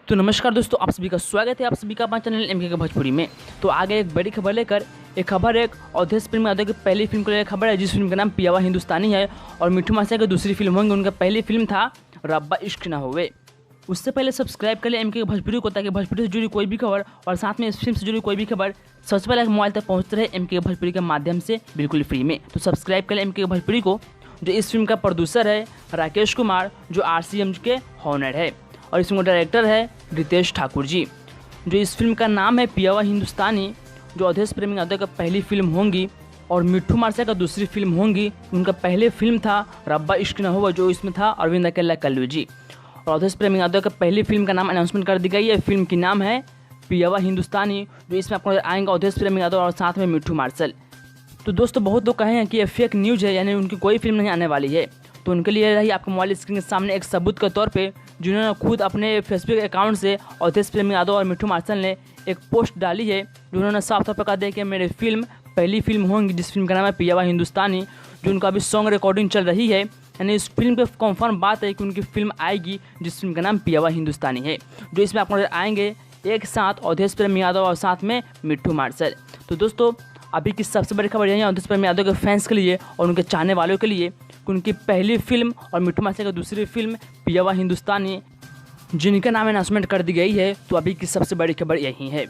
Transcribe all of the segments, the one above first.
तो नमस्कार दोस्तों, आप सभी का स्वागत है आप सभी का अपना चैनल एमके के भोजपुरी में। तो आगे एक बड़ी खबर लेकर एक अवधेश प्रेमी यादव की पहली फिल्म को लेकर खबर है, जिस फिल्म का नाम पियावा हिंदुस्तानी है और मिठू मासिया की दूसरी फिल्म होंगी। उनका पहली फिल्म था रब्बा इश्क ना होवे। उससे पहले सब्सक्राइब कर ले एमके के भोजपुरी को, ताकि भोजपुरी से जुड़ी कोई भी खबर और साथ में इस फिल्म से जुड़ी कोई भी खबर सबसे पहले मोबाइल तक पहुँचते रहे एमके के भोजपुरी के माध्यम से बिल्कुल फ्री में। तो सब्सक्राइब कर ले एमके के भोजपुरी को। जो इस फिल्म का प्रोड्यूसर है राकेश कुमार, जो RCM के हॉनर है, और इस फिल्म का डायरेक्टर है रितेश ठाकुर जी। जो इस फिल्म का नाम है पियावा हिंदुस्तानी, जो अवधेश प्रेमी यादव का पहली फिल्म होंगी और मिठू मार्सिया का दूसरी फिल्म होंगी। उनका पहले फिल्म था रब्बा इश्क ना होवे, जो इसमें था अरविंद अकेला कल्लू जी। और अवधेश प्रेमी यादव का पहली फिल्म का नाम अनाउंसमेंट कर दी गई है। फिल्म की नाम है पियावा हिंदुस्तानी, जो इसमें आपको आएंगे अवधेश प्रेमी यादव और साथ में मिठू मार्शल। तो दोस्तों, बहुत लोग कहे हैं कि ये फेक न्यूज़ है, यानी उनकी कोई फिल्म नहीं आने वाली है। तो उनके लिए रही आपको मोबाइल स्क्रीन के सामने एक सबूत के तौर पे, जिन्होंने खुद अपने फेसबुक अकाउंट से अवधेश प्रेमी यादव और मिठू मार्शल ने एक पोस्ट डाली है, जिन्होंने साफ तौर पर कहा है कि मेरी फिल्म पहली फिल्म होंगी, जिस फिल्म का नाम है पियावा हिंदुस्तानी। जो उनका अभी सॉन्ग रिकॉर्डिंग चल रही है, यानी इस फिल्म पे कंफर्म बात है कि उनकी फिल्म आएगी, जिस फिल्म का नाम पियावा हिंदुस्तानी है। जो इसमें आपको आएंगे एक साथ अवधेश प्रेमी यादव और साथ में मिठू मार्शल। तो दोस्तों, अभी की सबसे बड़ी खबर यही है अवधेश प्रेमी यादव के फैंस के लिए और उनके चाहने वालों के लिए कि उनकी पहली फिल्म और मिठू मार्शल की दूसरी फिल्म पियावा हिंदुस्तानी, जिनका नाम अनाउंसमेंट कर दी गई है। तो अभी की सबसे बड़ी खबर यही है।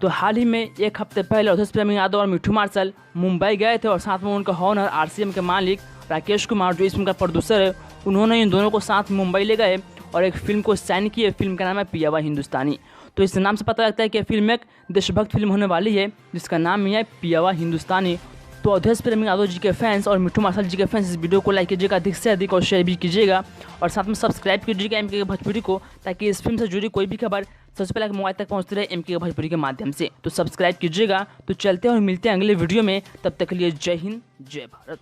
तो हाल ही में एक हफ्ते पहले अवधेश प्रेमी यादव और मिठू मार्शल मुंबई गए थे और साथ में उनका हॉनर RCM के मालिक राकेश कुमार, जो इस फिल्म का प्रोड्यूसर है, उन्होंने इन दोनों को साथ मुंबई ले गए और एक फिल्म को साइन किए। फिल्म का नाम है पियावा हिंदुस्तानी। तो इस नाम से पता लगता है कि फिल्म एक देशभक्त फिल्म होने वाली है, जिसका नाम ही है पियावा हिंदुस्तानी। तो अवधेश प्रेमी यादव जी के फैंस और मिठू मार्शल जी के फैंस इस वीडियो को लाइक कीजिएगा अधिक से अधिक और शेयर भी कीजिएगा, और साथ में सब्सक्राइब कीजिएगा एमके के भोजपुरी को, ताकि इस फिल्म से जुड़ी कोई भी खबर सबसे पहले मोबाइल तक पहुंचती रहे एमके के भोजपुरी के माध्यम से। तो सब्सक्राइब कीजिएगा। तो चलते हैं और मिलते हैं अगले वीडियो में, तब तक के लिए जय हिंद जय भारत।